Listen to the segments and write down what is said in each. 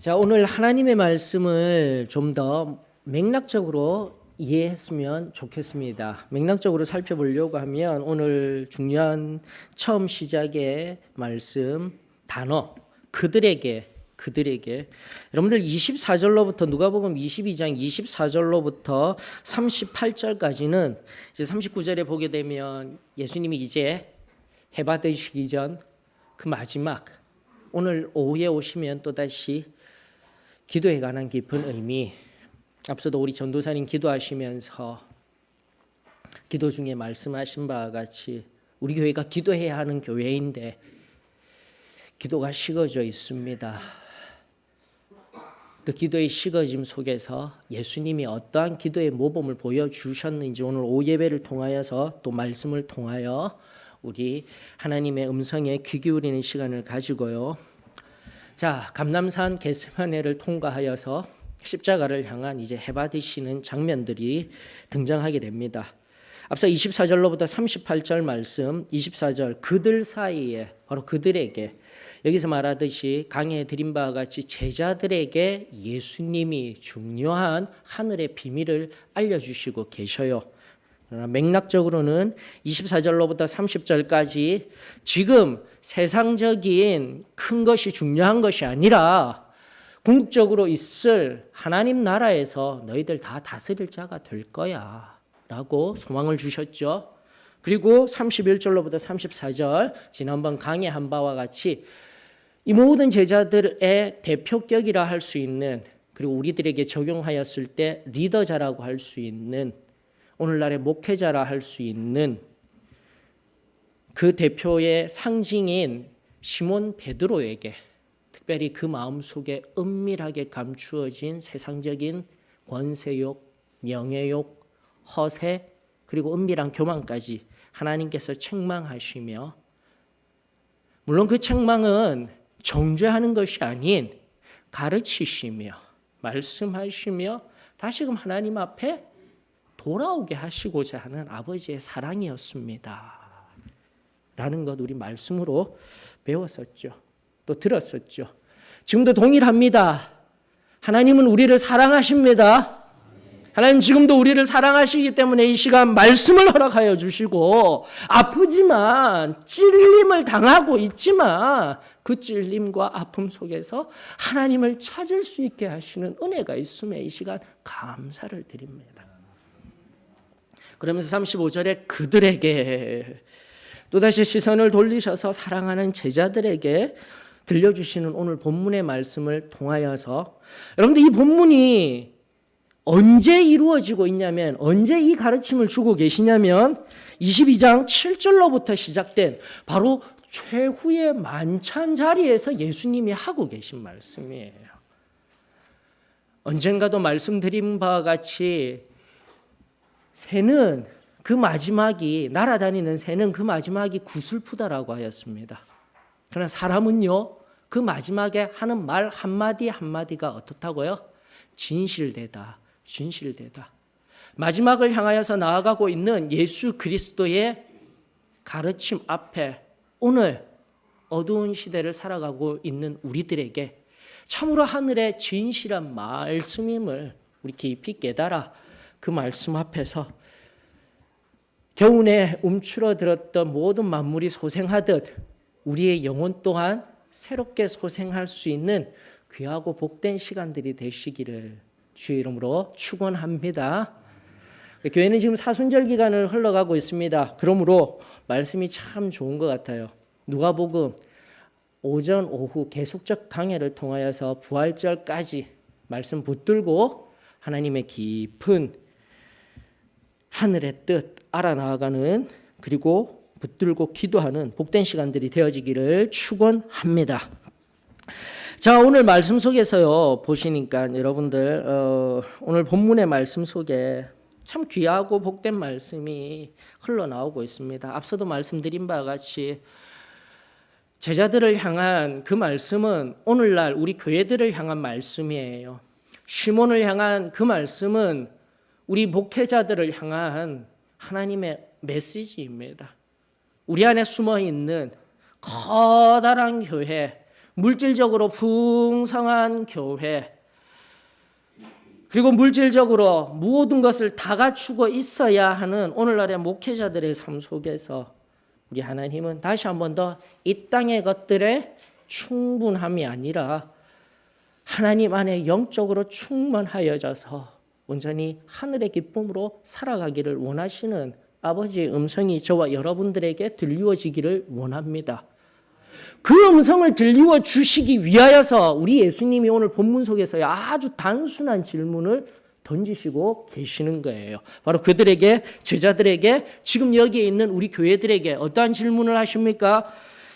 자, 오늘 하나님의 말씀을 좀 더 맥락적으로 이해했으면 좋겠습니다. 맥락적으로 살펴보려고 하면 오늘 중요한 처음 시작의 말씀 단어 그들에게 여러분들 24절로부터 누가복음 22장 24절로부터 38절까지는 이제 39절에 보게 되면 예수님이 이제 해받으시기 전 그 마지막 오늘 오후에 오시면 또다시 기도에 관한 깊은 의미, 앞서도 우리 전도사님 기도하시면서 기도 중에 말씀하신 바와 같이 우리 교회가 기도해야 하는 교회인데 기도가 식어져 있습니다. 그 기도의 식어짐 속에서 예수님이 어떠한 기도의 모범을 보여주셨는지 오늘 오후 예배를 통하여서 또 말씀을 통하여 우리 하나님의 음성에 귀 기울이는 시간을 가지고요. 자, 감람산 겟세마네를 통과하여서 십자가를 향한 이제 해받으시는 장면들이 등장하게 됩니다. 앞서 24절로부터 38절 말씀, 24절 그들 사이에 바로 그들에게 여기서 말하듯이 강해에 드린 바와 같이 제자들에게 예수님이 중요한 하늘의 비밀을 알려주시고 계셔요. 맥락적으로는 24절로부터 30절까지 지금 세상적인 큰 것이 중요한 것이 아니라 궁극적으로 있을 하나님 나라에서 너희들 다 다스릴 자가 될 거야 라고 소망을 주셨죠. 그리고 31절로부터 34절 지난번 강의한 바와 같이 이 모든 제자들의 대표격이라 할 수 있는 그리고 우리들에게 적용하였을 때 리더자라고 할 수 있는 오늘날의 목회자라 할 수 있는 그 대표의 상징인 시몬 베드로에게 특별히 그 마음속에 은밀하게 감추어진 세상적인 권세욕, 명예욕, 허세 그리고 은밀한 교만까지 하나님께서 책망하시며 물론 그 책망은 정죄하는 것이 아닌 가르치시며 말씀하시며 다시금 하나님 앞에 돌아오게 하시고자 하는 아버지의 사랑이었습니다. 라는 것 우리 말씀으로 배웠었죠. 또 들었었죠. 지금도 동일합니다. 하나님은 우리를 사랑하십니다. 하나님 지금도 우리를 사랑하시기 때문에 이 시간 말씀을 허락하여 주시고 아프지만 찔림을 당하고 있지만 그 찔림과 아픔 속에서 하나님을 찾을 수 있게 하시는 은혜가 있음에 이 시간 감사를 드립니다. 그러면서 35절에 그들에게 또다시 시선을 돌리셔서 사랑하는 제자들에게 들려주시는 오늘 본문의 말씀을 통하여서 여러분들 이 본문이 언제 이루어지고 있냐면 언제 이 가르침을 주고 계시냐면 22장 7절로부터 시작된 바로 최후의 만찬 자리에서 예수님이 하고 계신 말씀이에요. 언젠가도 말씀드린 바와 같이 새는 그 마지막이 날아다니는 새는 그 마지막이 구슬프다라고 하였습니다. 그러나 사람은요 그 마지막에 하는 말 한마디 한마디가 어떻다고요? 진실되다. 마지막을 향하여서 나아가고 있는 예수 그리스도의 가르침 앞에 오늘 어두운 시대를 살아가고 있는 우리들에게 참으로 하늘의 진실한 말씀임을 우리 깊이 깨달아 그 말씀 앞에서 겨우내 움츠러들었던 모든 만물이 소생하듯 우리의 영혼 또한 새롭게 소생할 수 있는 귀하고 복된 시간들이 되시기를 주의 이름으로 축원합니다. 교회는 지금 사순절 기간을 흘러가고 있습니다. 그러므로 말씀이 참 좋은 것 같아요. 누가복음 오전 오후 계속적 강해를 통하여서 부활절까지 말씀 붙들고 하나님의 깊은 하늘의 뜻 알아나가는 그리고 붙들고 기도하는 복된 시간들이 되어지기를 축원합니다. 자, 오늘 말씀 속에서요 보시니까 여러분들 오늘 본문의 말씀 속에 참 귀하고 복된 말씀이 흘러나오고 있습니다. 앞서도 말씀드린 바와 같이 제자들을 향한 그 말씀은 오늘날 우리 교회들을 향한 말씀이에요. 시몬을 향한 그 말씀은 우리 목회자들을 향한 하나님의 메시지입니다. 우리 안에 숨어있는 커다란 교회, 물질적으로 풍성한 교회, 그리고 물질적으로 모든 것을 다 갖추고 있어야 하는 오늘날의 목회자들의 삶 속에서 우리 하나님은 다시 한 번 더 이 땅의 것들의 충분함이 아니라 하나님 안에 영적으로 충만하여져서 온전히 하늘의 기쁨으로 살아가기를 원하시는 아버지의 음성이 저와 여러분들에게 들리워지기를 원합니다. 그 음성을 들리워 주시기 위하여서 우리 예수님이 오늘 본문 속에서 아주 단순한 질문을 던지시고 계시는 거예요. 바로 그들에게, 제자들에게, 지금 여기에 있는 우리 교회들에게 어떠한 질문을 하십니까?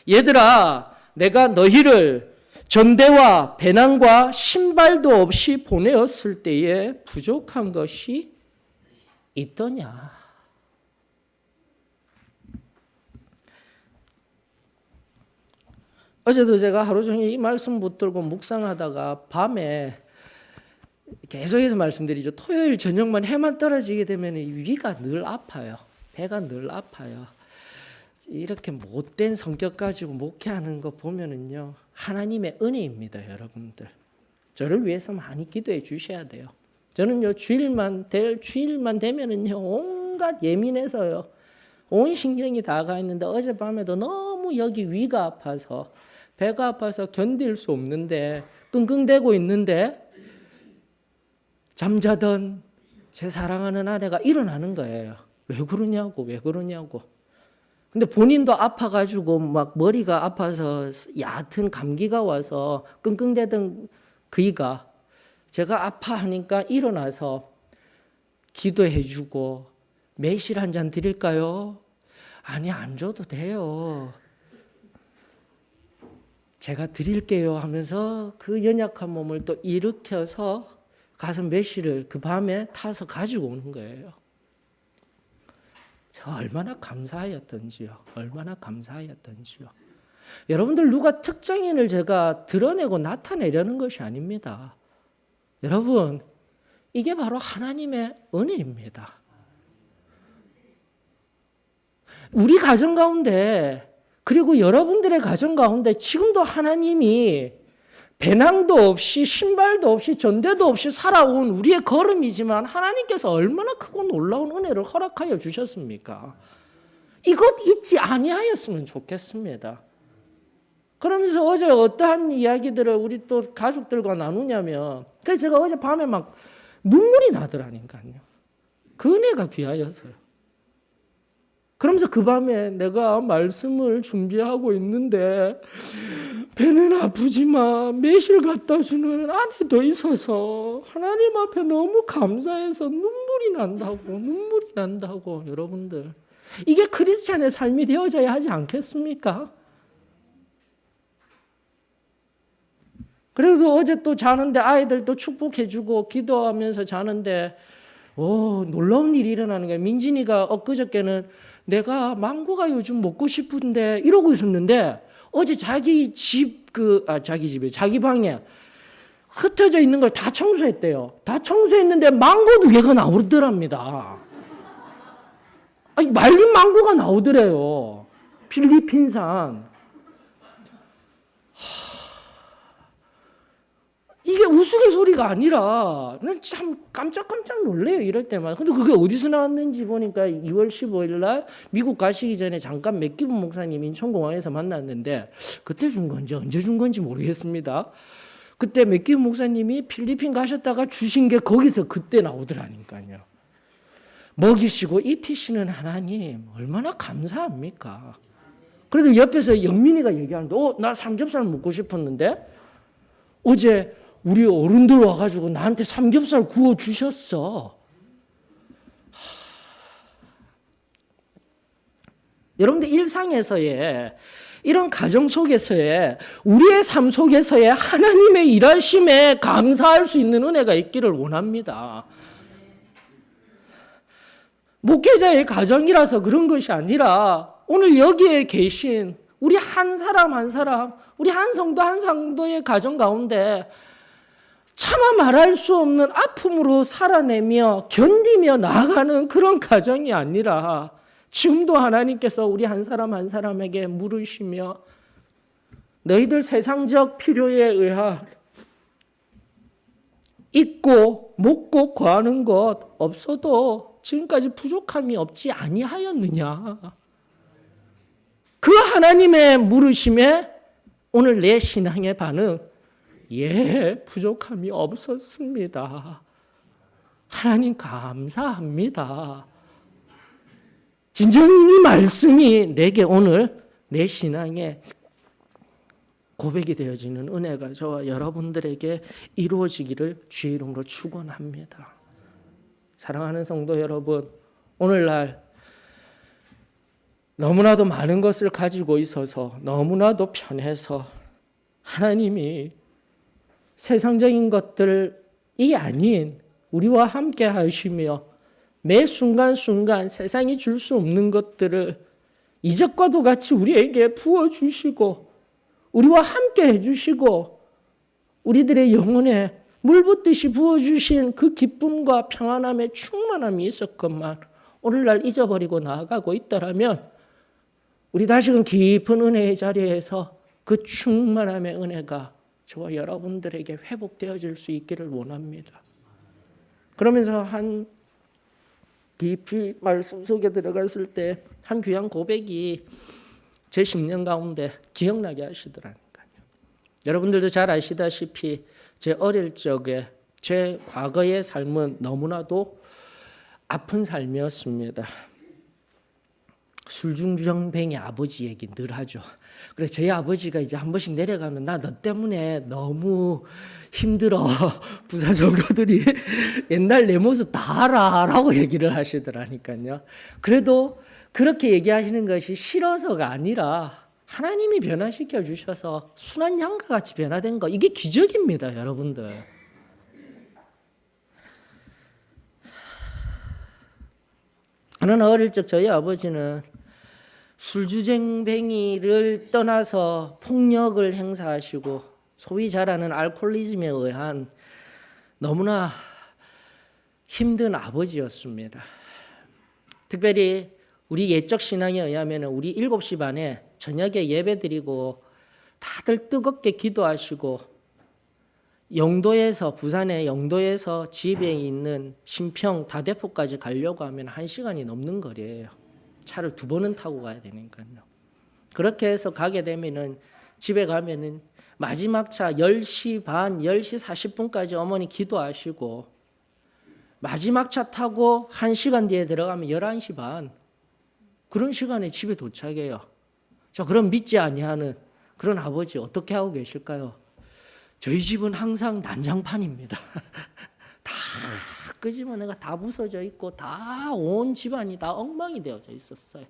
얘들아, 내가 너희를 전대와 배낭과 신발도 없이 보내었을 때에 부족한 것이 있더냐? 어제도 제가 하루 종일 이 말씀 붙들고 묵상하다가 밤에 계속해서 말씀드리죠. 토요일 저녁만 해만 떨어지게 되면 위가 늘 아파요. 배가 늘 아파요. 이렇게 못된 성격 가지고 목회하는 거 보면은요, 하나님의 은혜입니다, 여러분들. 저를 위해서 많이 기도해 주셔야 돼요. 저는요, 주일만 되면은요, 온갖 예민해서요, 온 신경이 다 가 있는데 어젯밤에도 너무 여기 위가 아파서 배가 아파서 견딜 수 없는데 끙끙대고 있는데 잠자던 제 사랑하는 아내가 일어나는 거예요. 왜 그러냐고. 근데 본인도 아파가지고 막 머리가 아파서 얕은 감기가 와서 끙끙대던 그이가 제가 아파하니까 일어나서 기도해주고 매실 한 잔 드릴까요? 아니, 안 줘도 돼요. 제가 드릴게요 하면서 그 연약한 몸을 또 일으켜서 가서 매실을 그 밤에 타서 가지고 오는 거예요. 저 얼마나 감사하였던지요. 여러분들, 누가 특정인을 제가 드러내고 나타내려는 것이 아닙니다. 여러분, 이게 바로 하나님의 은혜입니다. 우리 가정 가운데, 그리고 여러분들의 가정 가운데 지금도 하나님이 배낭도 없이 신발도 없이 전대도 없이 살아온 우리의 걸음이지만 하나님께서 얼마나 크고 놀라운 은혜를 허락하여 주셨습니까? 이것 잊지 아니하였으면 좋겠습니다. 그러면서 어제 어떠한 이야기들을 우리 또 가족들과 나누냐면, 그래서 제가 어제 밤에 막 눈물이 나더라니까요. 그 은혜가 귀하여서요. 그러면서 그 밤에 내가 말씀을 준비하고 있는데 배는 아프지만 매실 갖다 주는 아내도 있어서 하나님 앞에 너무 감사해서 눈물이 난다고. 여러분들, 이게 크리스찬의 삶이 되어져야 하지 않겠습니까? 그래도 어제 또 자는데 아이들도 축복해주고 기도하면서 자는데 놀라운 일이 일어나는 거예요. 민진이가 엊그저께는 내가 망고가 요즘 먹고 싶은데 이러고 있었는데 어제 자기 방에 흩어져 있는 걸 다 청소했대요. 다 청소했는데 망고 2개가 나오더랍니다. 아니, 말린 망고가 나오더래요. 필리핀산. 이게 우스갯소리가 아니라 참 깜짝깜짝 놀래요, 이럴 때마다. 근데 그게 어디서 나왔는지 보니까 2월 15일 날 미국 가시기 전에 잠깐 맥기분 목사님 인천공항에서 만났는데 그때 준 건지 언제 준 건지 모르겠습니다. 그때 맥기분 목사님이 필리핀 가셨다가 주신 게 거기서 그때 나오더라니까요. 먹이시고 입히시는 하나님 얼마나 감사합니까? 그래도 옆에서 영민이가 얘기하는데 나 삼겹살 먹고 싶었는데 어제 우리 어른들 와가지고 나한테 삼겹살 구워주셨어. 여러분들, 일상에서의 이런 가정 속에서의 우리의 삶 속에서의 하나님의 일하심에 감사할 수 있는 은혜가 있기를 원합니다. 목회자의 가정이라서 그런 것이 아니라 오늘 여기에 계신 우리 한 사람 한 사람, 우리 한 성도 한 성도의 가정 가운데 차마 말할 수 없는 아픔으로 살아내며 견디며 나아가는 그런 가정이 아니라 지금도 하나님께서 우리 한 사람 한 사람에게 물으시며 너희들 세상적 필요에 의한 입고 먹고 구하는 것 없어도 지금까지 부족함이 없지 아니하였느냐. 그 하나님의 물으심에 오늘 내 신앙의 반응, 예, 부족함이 없었습니다. 하나님 감사합니다. 진정이 말씀이 내게 오늘 내 신앙의 고백이 되어지는 은혜가 저와 여러분들에게 이루어지기를 주의 이름으로 축원합니다. 사랑하는 성도 여러분, 오늘날 너무나도 많은 것을 가지고 있어서 너무나도 편해서 하나님이 세상적인 것들이 아닌 우리와 함께 하시며 매 순간순간 세상이 줄 수 없는 것들을 이적과도 같이 우리에게 부어주시고 우리와 함께 해주시고 우리들의 영혼에 물 붓듯이 부어주신 그 기쁨과 평안함의 충만함이 있었건만 오늘날 잊어버리고 나아가고 있더라면 우리 다시금 깊은 은혜의 자리에서 그 충만함의 은혜가 저와 여러분들에게 회복되어질 수 있기를 원합니다. 그러면서 한 깊이 말씀 속에 들어갔을 때 한 귀한 고백이 제 10년 가운데 기억나게 하시더라니까요. 여러분들도 잘 아시다시피 제 어릴 적에 제 과거의 삶은 너무나도 아픈 삶이었습니다. 술중병뱅이 아버지 얘기 늘 하죠. 그래서 저희 아버지가 이제 한 번씩 내려가면 나 너 때문에 너무 힘들어. 부산 성도들이 옛날 내 모습 다 알아 라고 얘기를 하시더라니까요. 그래도 그렇게 얘기하시는 것이 싫어서가 아니라 하나님이 변화시켜 주셔서 순한 양과 같이 변화된 거, 이게 기적입니다, 여러분들. 저는 어릴 적 저희 아버지는 술주쟁뱅이를 떠나서 폭력을 행사하시고 소위 잘하는 알코올리즘에 의한 너무나 힘든 아버지였습니다. 특별히 우리 옛적 신앙에 의하면 우리 7시 반에 저녁에 예배 드리고 다들 뜨겁게 기도하시고 영도에서 부산의 영도에서 집에 있는 신평 다대포까지 가려고 하면 1시간이 넘는 거리예요. 차를 2번은 타고 가야 되니까요. 그렇게 해서 가게 되면은 집에 가면은 마지막 차 10시 반, 10시 40분까지 어머니 기도하시고 마지막 차 타고 1시간 뒤에 들어가면 11시 반, 그런 시간에 집에 도착해요. 자, 그럼 믿지 아니하는 그런 아버지 어떻게 하고 계실까요? 저희 집은 항상 난장판입니다. 다 끄집어내가 다 부서져 있고 다 온 집안이 다 엉망이 되어져 있었어요.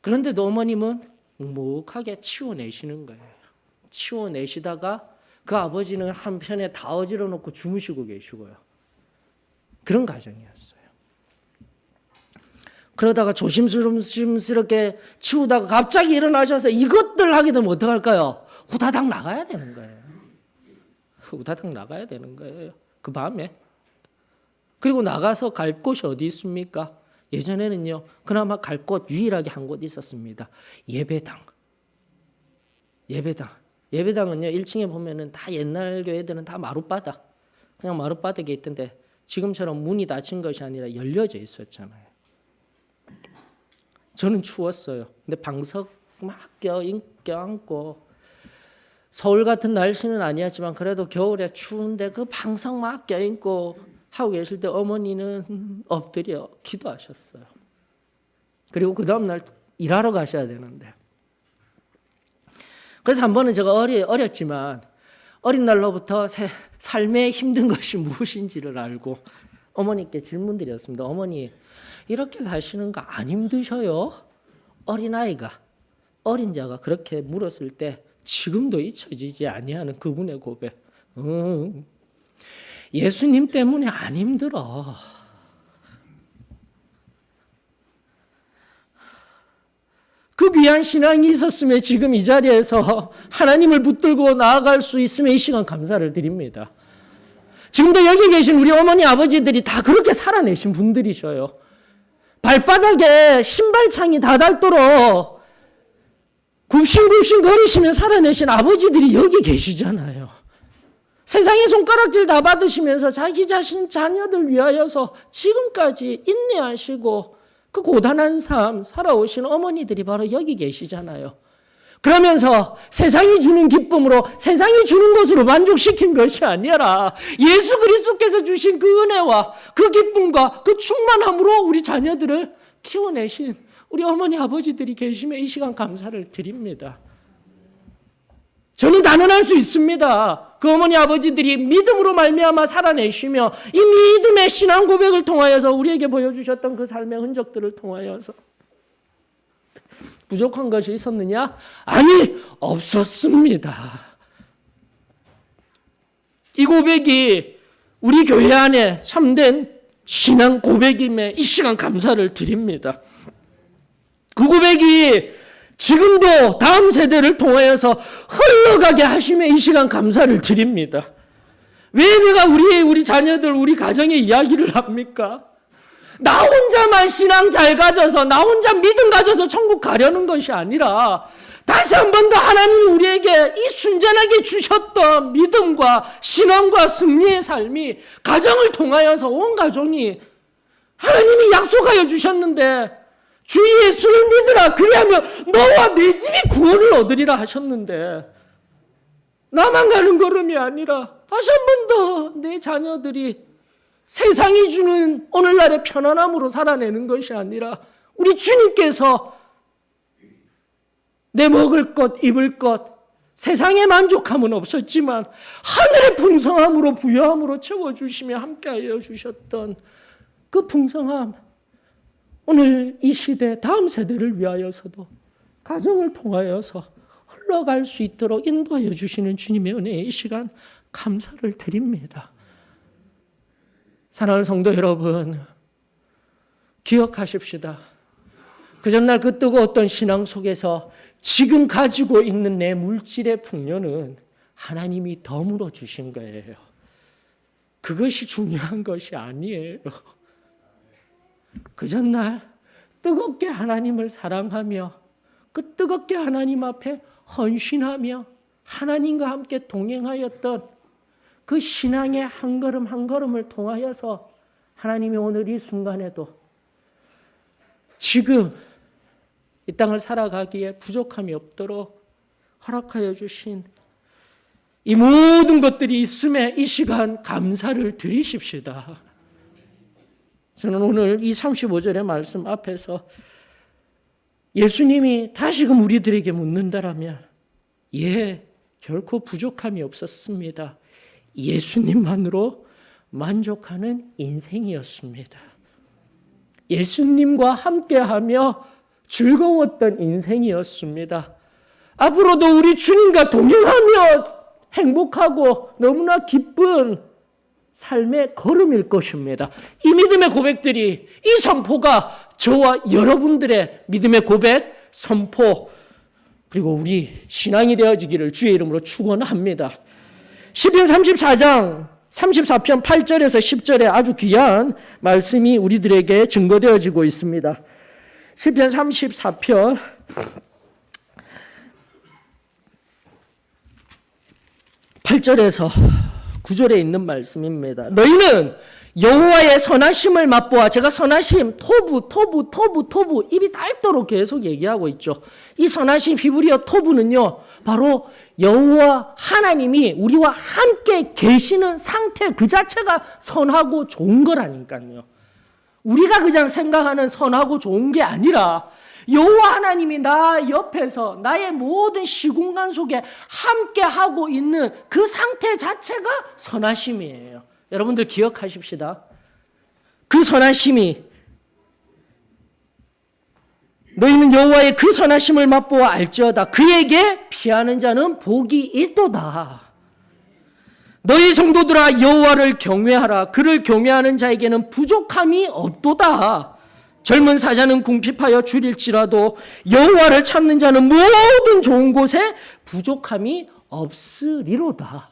그런데도 어머님은 묵묵하게 치워내시는 거예요. 치워내시다가 그 아버지는 한편에 다 어지러 놓고 주무시고 계시고요. 그런 가정이었어요. 그러다가 조심스럽게 치우다가 갑자기 일어나셔서 이것들 하게 되면 어떡할까요? 후다닥 나가야 되는 거예요. 후다닥 나가야 되는 거예요. 그 밤에. 그리고 나가서 갈 곳이 어디 있습니까? 예전에는요, 그나마 갈 곳 유일하게 한 곳 있었습니다. 예배당. 예배당은요, 1층에 보면은 다 옛날 교회들은 다 마룻바닥. 그냥 마룻바닥에 있던데 지금처럼 문이 닫힌 것이 아니라 열려져 있었잖아요. 저는 추웠어요. 근데 방석 막 껴안고 서울 같은 날씨는 아니었지만 그래도 겨울에 추운데 그 방석 막 껴안고 하고 계실 때 어머니는 엎드려 기도하셨어요. 그리고 그 다음 날 일하러 가셔야 되는데, 그래서 한 번은 제가 어렸지만 어린 날로부터 삶의 힘든 것이 무엇인지를 알고 어머니께 질문드렸습니다. 어머니, 이렇게 사시는 거 안 힘드셔요? 어린 자가 그렇게 물었을 때 지금도 잊혀지지 아니하는 그분의 고백. 예수님 때문에 안 힘들어. 그 귀한 신앙이 있었으면 지금 이 자리에서 하나님을 붙들고 나아갈 수 있으면 이 시간 감사를 드립니다. 지금도 여기 계신 우리 어머니 아버지들이 다 그렇게 살아내신 분들이셔요. 발바닥에 신발창이 다 닳도록 굽신굽신 거리시며 살아내신 아버지들이 여기 계시잖아요. 세상의 손가락질 다 받으시면서 자기 자신 자녀들 위하여서 지금까지 인내하시고 그 고단한 삶 살아오신 어머니들이 바로 여기 계시잖아요. 그러면서 세상이 주는 기쁨으로 세상이 주는 것으로 만족시킨 것이 아니라 예수 그리스도께서 주신 그 은혜와 그 기쁨과 그 충만함으로 우리 자녀들을 키워내신 우리 어머니 아버지들이 계시며 이 시간 감사를 드립니다. 저는 단언할 수 있습니다. 그 어머니 아버지들이 믿음으로 말미암아 살아내시며 이 믿음의 신앙 고백을 통하여서 우리에게 보여주셨던 그 삶의 흔적들을 통하여서 부족한 것이 있었느냐? 아니, 없었습니다. 이 고백이 우리 교회 안에 참된 신앙 고백임에 이 시간 감사를 드립니다. 그 고백이 지금도 다음 세대를 통하여서 흘러가게 하심에 이 시간 감사를 드립니다. 왜 내가 우리 자녀들, 우리 가정의 이야기를 합니까? 나 혼자만 신앙 잘 가져서 나 혼자 믿음 가져서 천국 가려는 것이 아니라 다시 한 번 더 하나님 우리에게 이 순전하게 주셨던 믿음과 신앙과 승리의 삶이 가정을 통하여서 온 가정이 하나님이 약속하여 주셨는데 주 예수를 믿으라 그리하면 너와 내 집이 구원을 얻으리라 하셨는데 나만 가는 걸음이 아니라 다시 한 번 더 내 자녀들이 세상이 주는 오늘날의 편안함으로 살아내는 것이 아니라 우리 주님께서 내 먹을 것, 입을 것, 세상의 만족함은 없었지만 하늘의 풍성함으로 부여함으로 채워주시며 함께하여 주셨던 그 풍성함, 오늘 이 시대 다음 세대를 위하여서도 가정을 통하여서 흘러갈 수 있도록 인도하여 주시는 주님의 은혜에 이 시간 감사를 드립니다. 사랑하는 성도 여러분, 기억하십시다. 그 전날 그 뜨거웠던 신앙 속에서 지금 가지고 있는 내 물질의 풍요는 하나님이 덤으로 주신 거예요. 그것이 중요한 것이 아니에요. 그 전날 뜨겁게 하나님을 사랑하며 그 뜨겁게 하나님 앞에 헌신하며 하나님과 함께 동행하였던 그 신앙의 한 걸음 한 걸음을 통하여서 하나님이 오늘 이 순간에도 지금 이 땅을 살아가기에 부족함이 없도록 허락하여 주신 이 모든 것들이 있음에 이 시간 감사를 드리십시다. 저는 오늘 이 35절의 말씀 앞에서 예수님이 다시금 우리들에게 묻는다라면 결코 부족함이 없었습니다. 예수님만으로 만족하는 인생이었습니다. 예수님과 함께하며 즐거웠던 인생이었습니다. 앞으로도 우리 주님과 동행하며 행복하고 너무나 기쁜 삶의 걸음일 것입니다. 이 믿음의 고백들이, 이 선포가 저와 여러분들의 믿음의 고백, 선포, 그리고 우리 신앙이 되어지기를 주의 이름으로 축원합니다. 시편 34장 34편 8절에서 10절에 아주 귀한 말씀이 우리들에게 증거되어지고 있습니다. 시편 34편 8절에서 9절에 있는 말씀입니다. 너희는 여호와의 선하심을 맛보아. 제가 선하심, 토부 입이 닳도록 계속 얘기하고 있죠. 이 선하심 히브리어 토부는요, 바로 여호와 하나님이 우리와 함께 계시는 상태 그 자체가 선하고 좋은 거라니까요. 우리가 그냥 생각하는 선하고 좋은 게 아니라 여호와 하나님이 나 옆에서 나의 모든 시공간 속에 함께 하고 있는 그 상태 자체가 선하심이에요. 여러분들 기억하십시다. 그 선하심이, 너희는 여호와의 그 선하심을 맛보아 알지어다. 그에게 피하는 자는 복이 있도다. 너희 성도들아 여호와를 경외하라. 그를 경외하는 자에게는 부족함이 없도다. 젊은 사자는 궁핍하여 줄일지라도 여호와를 찾는 자는 모든 좋은 곳에 부족함이 없으리로다.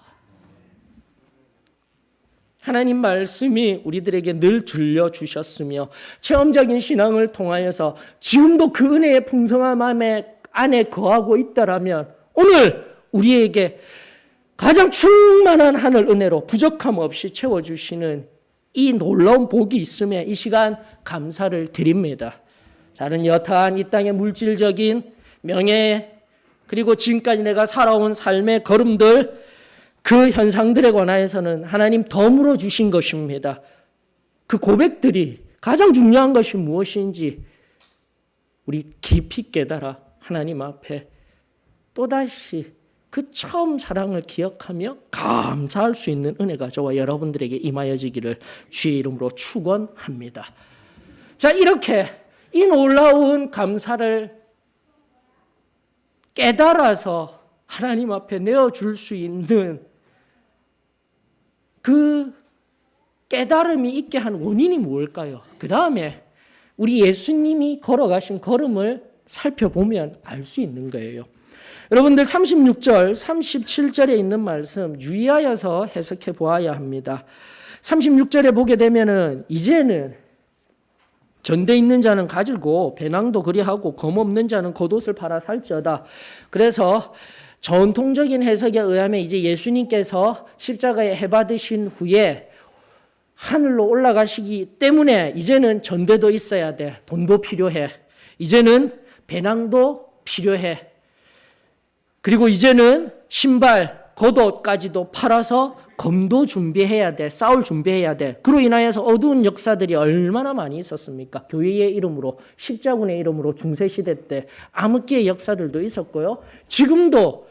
하나님 말씀이 우리들에게 늘 들려주셨으며 체험적인 신앙을 통하여서 지금도 그 은혜의 풍성함에 안에 거하고 있다라면 오늘 우리에게 가장 충만한 하늘 은혜로 부족함 없이 채워주시는 이 놀라운 복이 있음에 이 시간 감사를 드립니다. 다른 여타한 이 땅의 물질적인 명예 그리고 지금까지 내가 살아온 삶의 걸음들 그 현상들에 관하여서는 하나님 덤으로 주신 것입니다. 그 고백들이 가장 중요한 것이 무엇인지 우리 깊이 깨달아 하나님 앞에 또다시 그 처음 사랑을 기억하며 감사할 수 있는 은혜가 저와 여러분들에게 임하여지기를 주의 이름으로 축원합니다. 자, 이렇게 이 놀라운 감사를 깨달아서 하나님 앞에 내어줄 수 있는 그 깨달음이 있게 한 원인이 뭘까요? 그 다음에 우리 예수님이 걸어가신 걸음을 살펴보면 알 수 있는 거예요. 여러분들 36절, 37절에 있는 말씀 유의하여서 해석해 보아야 합니다. 36절에 보게 되면은 이제는 전대 있는 자는 가지고 배낭도 그리하고 검 없는 자는 겉옷을 팔아 살지어다. 그래서 전통적인 해석에 의하면 이제 예수님께서 십자가에 해받으신 후에 하늘로 올라가시기 때문에 이제는 전대도 있어야 돼. 돈도 필요해. 이제는 배낭도 필요해. 그리고 이제는 신발, 겉옷까지도 팔아서 검도 준비해야 돼. 싸울 준비해야 돼. 그로 인하여서 어두운 역사들이 얼마나 많이 있었습니까? 교회의 이름으로, 십자군의 이름으로 중세시대 때 암흑기의 역사들도 있었고요. 지금도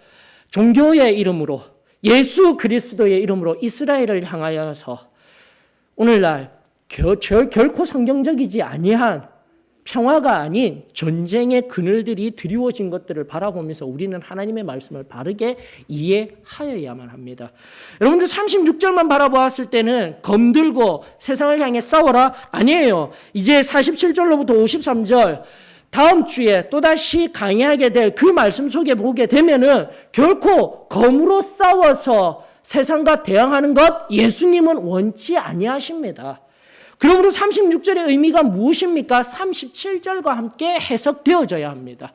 종교의 이름으로, 예수 그리스도의 이름으로 이스라엘을 향하여서 오늘날 결코 성경적이지 아니한 평화가 아닌 전쟁의 그늘들이 드리워진 것들을 바라보면서 우리는 하나님의 말씀을 바르게 이해하여야만 합니다. 여러분들 36절만 바라보았을 때는 검들고 세상을 향해 싸워라 아니에요. 이제 47절로부터 53절 다음 주에 또다시 강의하게 될 그 말씀 속에 보게 되면은 결코 검으로 싸워서 세상과 대항하는 것 예수님은 원치 아니하십니다. 그러므로 36절의 의미가 무엇입니까? 37절과 함께 해석되어져야 합니다.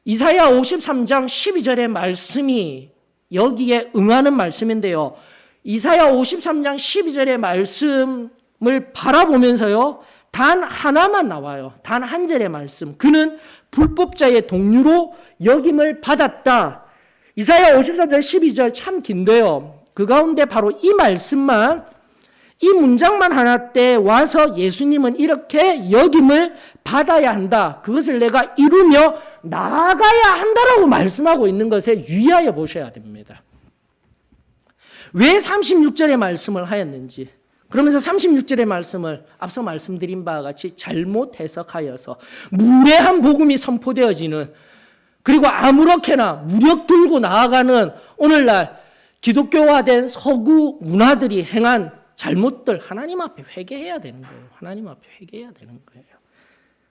이사야 53장 12절의 말씀이 여기에 응하는 말씀인데요. 이사야 53장 12절의 말씀을 바라보면서요. 단 하나만 나와요. 단 한 절의 말씀. 그는 불법자의 동류로 여김을 받았다. 이사야 53장 12절 참 긴데요. 그 가운데 바로 이 말씀만 이 문장만 하나 때 와서 예수님은 이렇게 여김을 받아야 한다. 그것을 내가 이루며 나아가야 한다라고 말씀하고 있는 것에 유의하여 보셔야 됩니다. 왜 36절의 말씀을 하였는지 그러면서 36절의 말씀을 앞서 말씀드린 바와 같이 잘못 해석하여서 무례한 복음이 선포되어지는 그리고 아무렇게나 무력 들고 나아가는 오늘날 기독교화된 서구 문화들이 행한 잘못들 하나님 앞에 회개해야 되는 거예요. 하나님 앞에 회개해야 되는 거예요.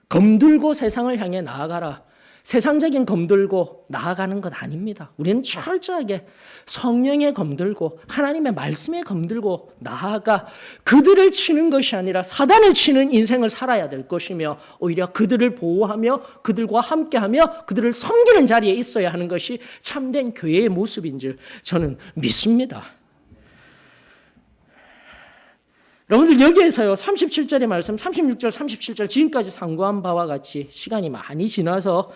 검들고 세상을 향해 나아가라. 세상적인 검들고 나아가는 것 아닙니다. 우리는 철저하게 성령의 검들고 하나님의 말씀에 검들고 나아가 그들을 치는 것이 아니라 사단을 치는 인생을 살아야 될 것이며 오히려 그들을 보호하며 그들과 함께하며 그들을 섬기는 자리에 있어야 하는 것이 참된 교회의 모습인 줄 저는 믿습니다. 여러분들 여기에서요 37절의 말씀 36절 37절 지금까지 상고한 바와 같이 시간이 많이 지나서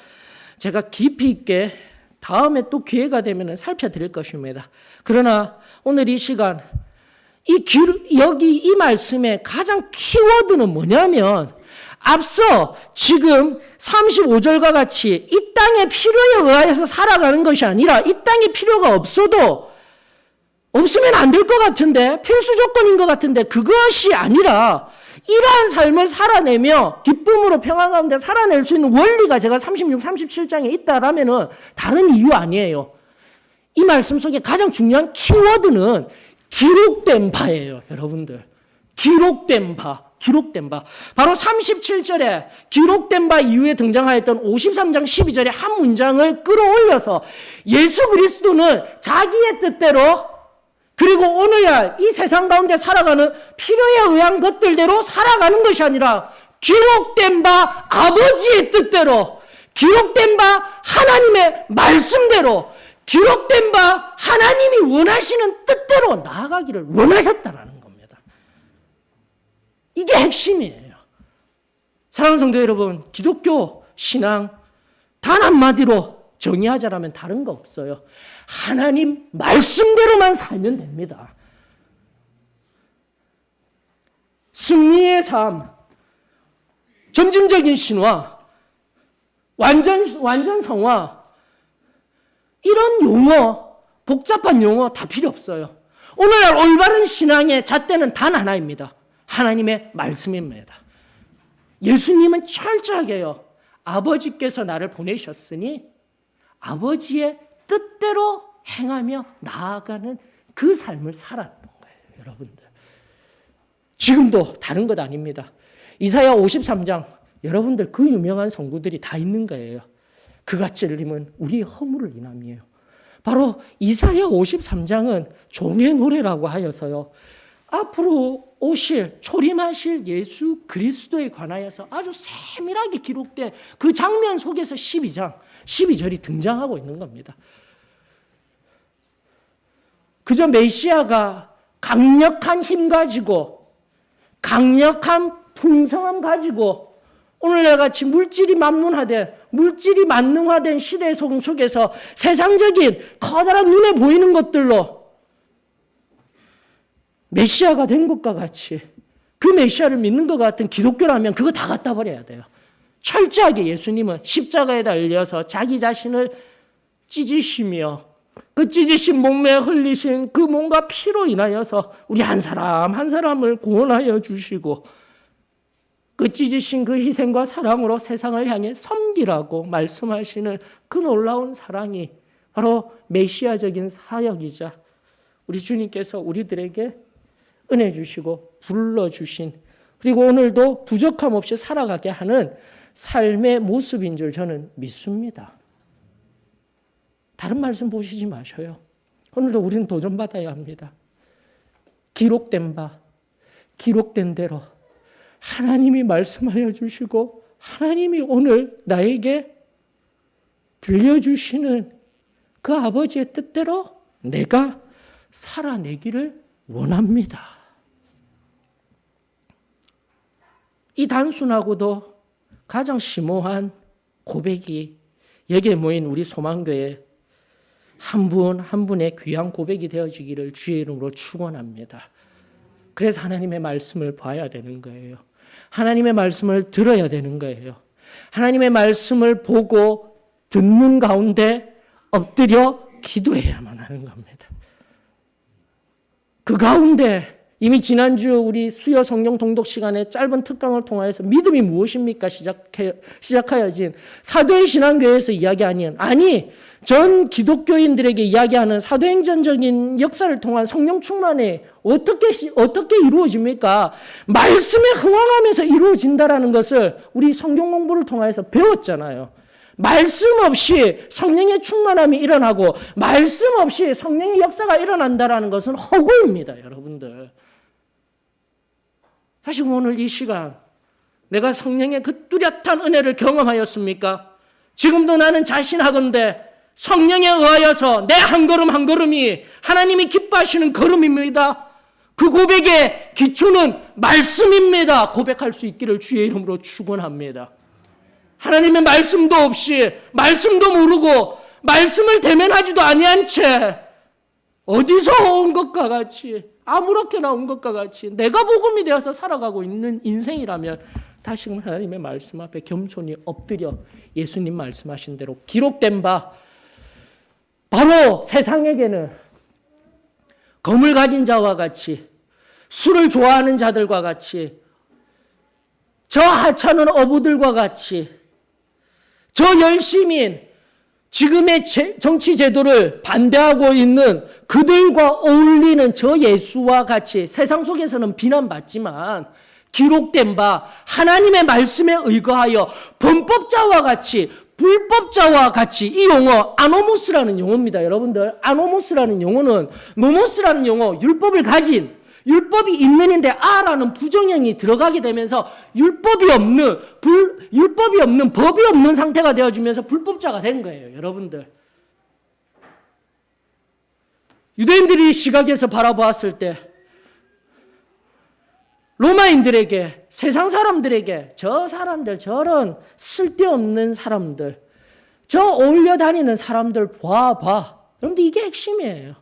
제가 깊이 있게 다음에 또 기회가 되면 살펴드릴 것입니다. 그러나 오늘 이 시간 여기 이 말씀의 가장 키워드는 뭐냐면 앞서 지금 35절과 같이 이 땅의 필요에 의하여서 살아가는 것이 아니라 이 땅의 필요가 없으면 안 될 것 같은데 필수 조건인 것 같은데 그것이 아니라 이러한 삶을 살아내며 기쁨으로 평안 가운데 살아낼 수 있는 원리가 제가 36, 37장에 있다라면은 다른 이유 아니에요. 이 말씀 속에 가장 중요한 키워드는 기록된 바예요. 여러분들. 기록된 바. 바로 37절에 기록된 바 이후에 등장하였던 53장 12절의 한 문장을 끌어올려서 예수 그리스도는 자기의 뜻대로 그리고 오늘날 이 세상 가운데 살아가는 필요에 의한 것들대로 살아가는 것이 아니라 기록된 바 아버지의 뜻대로, 기록된 바 하나님의 말씀대로, 기록된 바 하나님이 원하시는 뜻대로 나아가기를 원하셨다라는 겁니다. 이게 핵심이에요. 사랑하는 성도 여러분, 기독교 신앙 단 한마디로 정의하자라면 다른 거 없어요. 하나님 말씀대로만 살면 됩니다. 승리의 삶, 점진적인 신화, 완전 성화, 이런 용어, 복잡한 용어 다 필요 없어요. 오늘날 올바른 신앙의 잣대는 단 하나입니다. 하나님의 말씀입니다. 예수님은 철저하게요. 아버지께서 나를 보내셨으니 아버지의 뜻대로 행하며 나아가는 그 삶을 살았던 거예요, 여러분들. 지금도 다른 것 아닙니다. 이사야 53장, 여러분들 그 유명한 성구들이 다 있는 거예요. 그가 찔림은 우리의 허물을 인함이에요. 바로 이사야 53장은 종의 노래라고 하여서요. 앞으로 오실, 초림하실 예수 그리스도에 관하여서 아주 세밀하게 기록된 그 장면 속에서 12절이 등장하고 있는 겁니다. 그저 메시아가 강력한 힘 가지고, 강력한 풍성함 가지고, 오늘날 같이 물질이 만능화된 시대 속에서 세상적인 커다란 눈에 보이는 것들로 메시아가 된 것과 같이, 그 메시아를 믿는 것 같은 기독교라면 그거 다 갖다 버려야 돼요. 철저하게 예수님은 십자가에 달려서 자기 자신을 찢으시며 그 찢으신 몸에 흘리신 그 몸과 피로 인하여서 우리 한 사람 한 사람을 구원하여 주시고, 그 찢으신 그 희생과 사랑으로 세상을 향해 섬기라고 말씀하시는 그 놀라운 사랑이 바로 메시아적인 사역이자 우리 주님께서 우리들에게 은혜 주시고 불러주신, 그리고 오늘도 부족함 없이 살아가게 하는 삶의 모습인 줄 저는 믿습니다. 다른 말씀 보시지 마셔요. 오늘도 우리는 도전받아야 합니다. 기록된 바, 기록된 대로 하나님이 말씀하여 주시고 하나님이 오늘 나에게 들려주시는 그 아버지의 뜻대로 내가 살아내기를 원합니다. 이 단순하고도 가장 심오한 고백이 여기에 모인 우리 소망교회 한 분 한 분의 귀한 고백이 되어지기를 주의 이름으로 축원합니다. 그래서 하나님의 말씀을 봐야 되는 거예요. 하나님의 말씀을 들어야 되는 거예요. 하나님의 말씀을 보고 듣는 가운데 엎드려 기도해야만 하는 겁니다. 그 가운데 이미 지난주 우리 수요 성경 통독 시간에 짧은 특강을 통하여서 믿음이 무엇입니까? 시작하여진 사도의 신앙교회에서 이야기하는, 아니 전 기독교인들에게 이야기하는 사도행전적인 역사를 통한 성령 충만이 어떻게 이루어집니까? 말씀에 흥황하면서 이루어진다라는 것을 우리 성경 공부를 통해서 배웠잖아요. 말씀 없이 성령의 충만함이 일어나고 말씀 없이 성령의 역사가 일어난다라는 것은 허구입니다, 여러분들. 사실 오늘 이 시간 내가 성령의 그 뚜렷한 은혜를 경험하였습니까? 지금도 나는 자신하건대 성령에 의하여서 내 한 걸음 한 걸음이 하나님이 기뻐하시는 걸음입니다. 그 고백의 기초는 말씀입니다. 고백할 수 있기를 주의 이름으로 축원합니다. 하나님의 말씀도 없이, 말씀도 모르고 말씀을 대면하지도 아니한 채 어디서 온 것과 같이, 아무렇게나 온 것과 같이 내가 복음이 되어서 살아가고 있는 인생이라면 다시금 하나님의 말씀 앞에 겸손히 엎드려 예수님 말씀하신 대로 기록된 바, 바로 세상에게는 검을 가진 자와 같이, 술을 좋아하는 자들과 같이, 저 하찮은 어부들과 같이, 저 열심인 지금의 정치 제도를 반대하고 있는 그들과 어울리는 저 예수와 같이 세상 속에서는 비난받지만 기록된 바 하나님의 말씀에 의거하여 범법자와 같이, 불법자와 같이, 이 용어 아노모스라는 용어입니다. 여러분들, 아노모스라는 용어는 노모스라는 용어, 율법을 가진, 율법이 있는인데 아라는 부정형이 들어가게 되면서 율법이 없는 법이 없는 상태가 되어지면서 불법자가 된 거예요. 여러분들. 유대인들이 시각에서 바라보았을 때 로마인들에게, 세상 사람들에게 저 사람들, 저런 쓸데없는 사람들, 저 어울려 다니는 사람들 봐봐. 여러분들 이게 핵심이에요.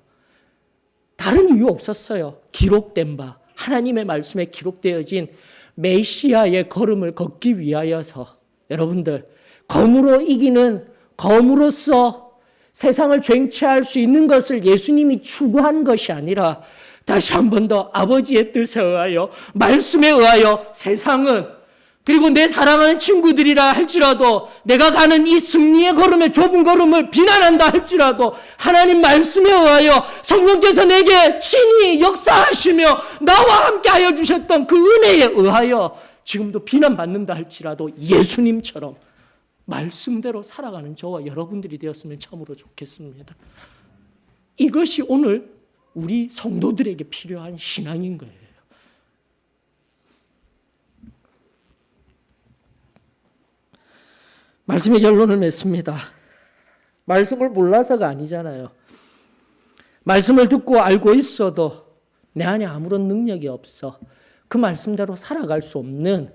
다른 이유 없었어요. 기록된 바, 하나님의 말씀에 기록되어진 메시아의 걸음을 걷기 위하여서 여러분들 검으로 이기는, 검으로서 세상을 쟁취할 수 있는 것을 예수님이 추구한 것이 아니라 다시 한 번 더 아버지의 뜻에 의하여, 말씀에 의하여 세상은, 그리고 내 사랑하는 친구들이라 할지라도, 내가 가는 이 승리의 걸음의 좁은 걸음을 비난한다 할지라도 하나님 말씀에 의하여 성령께서 내게 친히 역사하시며 나와 함께 하여 주셨던 그 은혜에 의하여 지금도 비난받는다 할지라도 예수님처럼 말씀대로 살아가는 저와 여러분들이 되었으면 참으로 좋겠습니다. 이것이 오늘 우리 성도들에게 필요한 신앙인 거예요. 말씀의 결론을 맺습니다. 말씀을 몰라서가 아니잖아요. 말씀을 듣고 알고 있어도 내 안에 아무런 능력이 없어. 그 말씀대로 살아갈 수 없는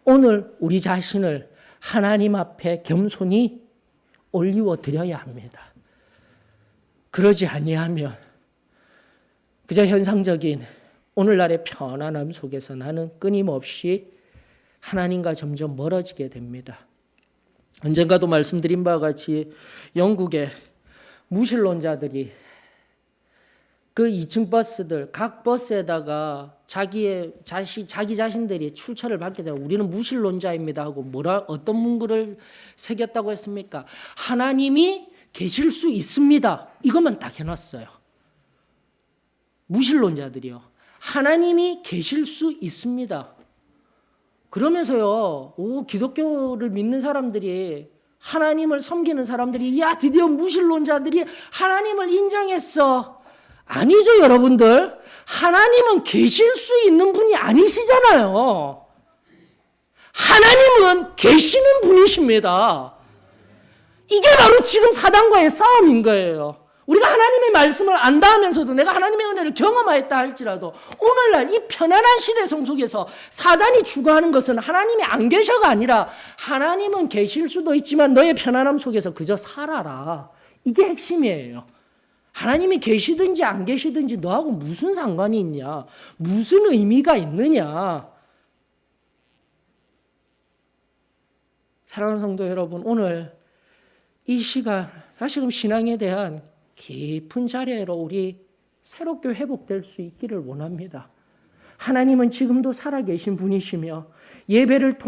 오늘 우리 자신을 하나님 앞에 겸손히 올리워 드려야 합니다. 그러지 아니하면 그저 현상적인 오늘날의 편안함 속에서 나는 끊임없이 하나님과 점점 멀어지게 됩니다. 언젠가도 말씀드린 바와 같이 영국의 무신론자들이 그 2층 버스들, 각 버스에다가 자기 자신들이 출처를 받게 되면 우리는 무신론자입니다 하고 어떤 문구를 새겼다고 했습니까? 하나님이 계실 수 있습니다. 이것만 딱 해놨어요. 무신론자들이요. 하나님이 계실 수 있습니다. 그러면서요, 기독교를 믿는 사람들이, 하나님을 섬기는 사람들이, 야, 드디어 무신론자들이 하나님을 인정했어. 아니죠, 여러분들. 하나님은 계실 수 있는 분이 아니시잖아요. 하나님은 계시는 분이십니다. 이게 바로 지금 사단과의 싸움인 거예요. 우리가 하나님의 말씀을 안다 하면서도 내가 하나님의 은혜를 경험하였다 할지라도 오늘날 이 편안한 시대성 속에서 사단이 추구하는 것은 하나님이 안 계셔가 아니라 하나님은 계실 수도 있지만 너의 편안함 속에서 그저 살아라. 이게 핵심이에요. 하나님이 계시든지 안 계시든지 너하고 무슨 상관이 있냐? 무슨 의미가 있느냐? 사랑하는 성도 여러분, 오늘 이 시간 다시금 신앙에 대한 깊은 자리로 우리 새롭게 회복될 수 있기를 원합니다. 하나님은 지금도 살아계신 분이시며 예배를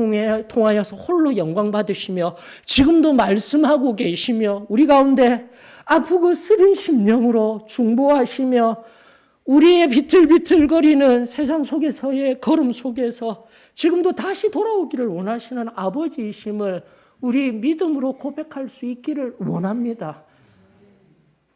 통하여서 홀로 영광 받으시며 지금도 말씀하고 계시며 우리 가운데 아프고 쓰린 심령으로 중보하시며 우리의 비틀비틀거리는 세상 속에서의 걸음 속에서 지금도 다시 돌아오기를 원하시는 아버지이심을 우리 믿음으로 고백할 수 있기를 원합니다.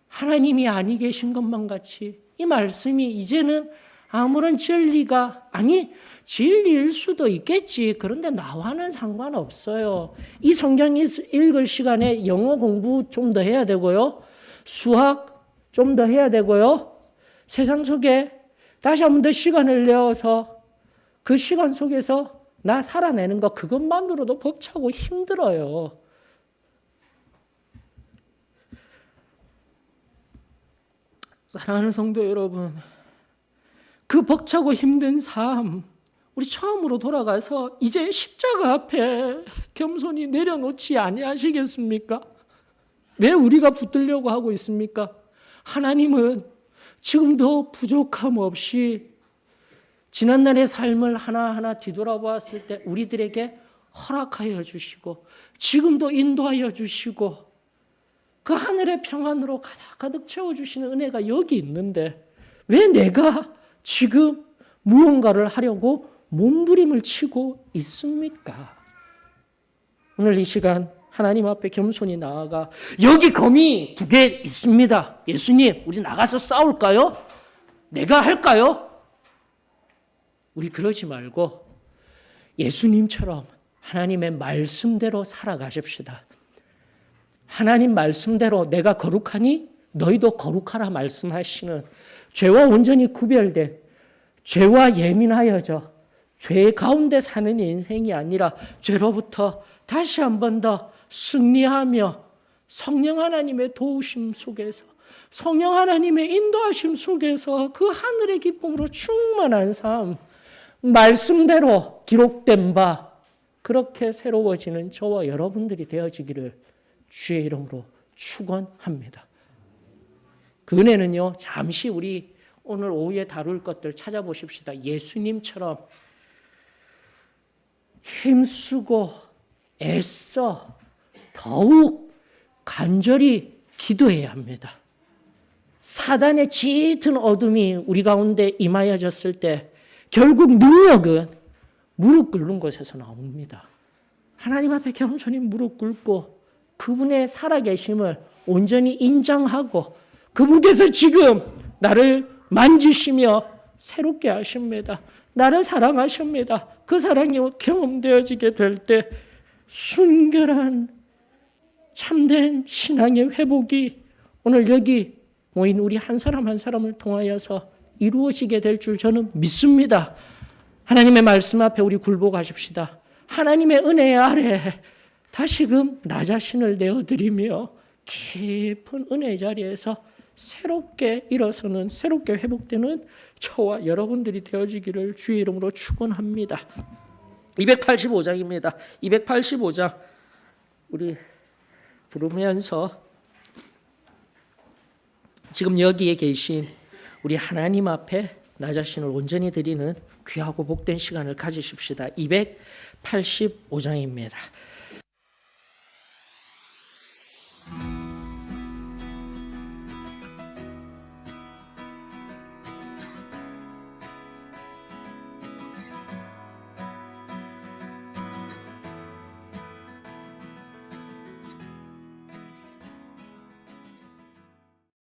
하나님이 아니 계신 것만 같이 이 말씀이 이제는 아무런 진리가, 아니 진리일 수도 있겠지. 그런데 나와는 상관없어요. 이 성경 읽을 시간에 영어 공부 좀 더 해야 되고요. 수학 좀 더 해야 되고요. 세상 속에 다시 한 번 더 시간을 내어서 그 시간 속에서 나 살아내는 것, 그것만으로도 벅차고 힘들어요. 사랑하는 성도 여러분, 그 벅차고 힘든 삶 우리 처음으로 돌아가서 이제 십자가 앞에 겸손히 내려놓지 아니하시겠습니까? 왜 우리가 붙들려고 하고 있습니까? 하나님은 지금도 부족함 없이 지난날의 삶을 하나하나 뒤돌아보았을 때 우리들에게 허락하여 주시고 지금도 인도하여 주시고 그 하늘의 평안으로 가득 채워주시는 은혜가 여기 있는데 왜 내가 지금 무언가를 하려고 몸부림을 치고 있습니까? 오늘 이 시간 하나님 앞에 겸손히 나아가 여기 검이 2개 있습니다. 예수님, 우리 나가서 싸울까요? 내가 할까요? 우리 그러지 말고 예수님처럼 하나님의 말씀대로 살아가십시다. 하나님 말씀대로 내가 거룩하니 너희도 거룩하라 말씀하시는 죄와 온전히 구별된 죄와 예민하여져 죄 가운데 사는 인생이 아니라 죄로부터 다시 한 번 더 승리하며 성령 하나님의 도우심 속에서 성령 하나님의 인도하심 속에서 그 하늘의 기쁨으로 충만한 삶, 말씀대로 기록된 바 그렇게 새로워지는 저와 여러분들이 되어지기를 주의 이름으로 축원합니다. 그 은혜는요, 잠시 우리 오늘 오후에 다룰 것들 찾아보십시다. 예수님처럼 힘쓰고 애써 더욱 간절히 기도해야 합니다. 사단의 짙은 어둠이 우리 가운데 임하여졌을 때 결국 능력은 무릎 꿇는 곳에서 나옵니다. 하나님 앞에 겸손히 무릎 꿇고 그분의 살아계심을 온전히 인정하고 그분께서 지금 나를 만지시며 새롭게 하십니다. 나를 사랑하십니다. 그 사랑이 경험되어지게 될 때 순결한 참된 신앙의 회복이 오늘 여기 모인 우리 한 사람 한 사람을 통하여서 이루어지게 될 줄 저는 믿습니다. 하나님의 말씀 앞에 우리 굴복하십시다. 하나님의 은혜 아래 다시금 나 자신을 내어드리며 깊은 은혜의 자리에서 새롭게 일어서는 새롭게 회복되는 저와 여러분들이 되어지기를 주의 이름으로 축원합니다. 285장입니다. 285장 우리 부르면서 지금 여기에 계신 우리 하나님 앞에 나 자신을 온전히 드리는 귀하고 복된 시간을 가지십시다. 285장입니다.